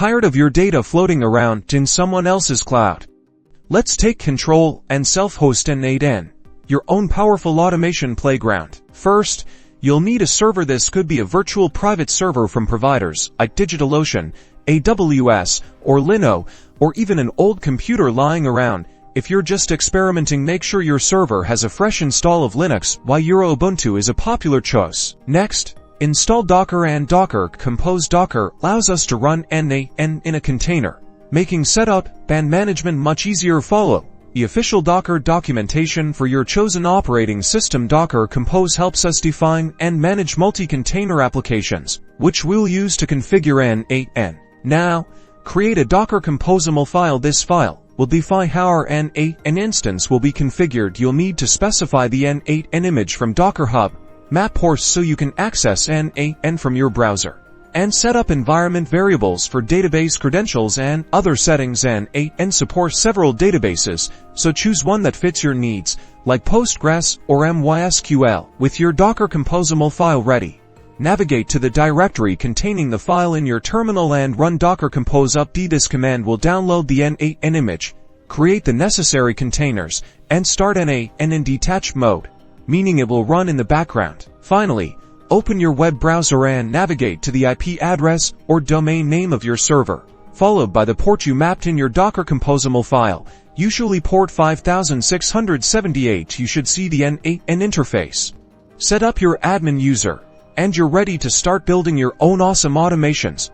tired of your data floating around in someone else's cloud? Let's take control and Self-Host N8n, your own powerful automation playground. First, you'll need a server. This could be a virtual private server from providers like DigitalOcean, AWS, or Linode, or even an old computer lying around. If you're just experimenting, make sure your server has a fresh install of Linux, while Ubuntu is a popular choice. Next, install Docker and docker-compose. Docker allows us to run N8n in a container, making setup and management much easier. Follow the official Docker documentation for your chosen operating system. Docker-compose helps us define and manage multi-container applications, which we'll use to configure N8n. Now, create a docker-compose.yml file. This file will define how our N8n instance will be configured. You'll need to specify the N8n image from Docker Hub, map ports so you can access N8n from your browser, and set up environment variables for database credentials and other settings. N8n supports several databases, so choose one that fits your needs, like Postgres or MySQL. With your docker-compose.yml file ready, navigate to the directory containing the file in your terminal and run docker-compose upd. This command will download the N8n image, create the necessary containers, and start N8n in detached mode, meaning it will run in the background. Finally, open your web browser and navigate to the IP address or domain name of your server, followed by the port you mapped in your docker-compose.yml file, usually port 5678. You should see the N8n interface. Set up your admin user, and you're ready to start building your own awesome automations.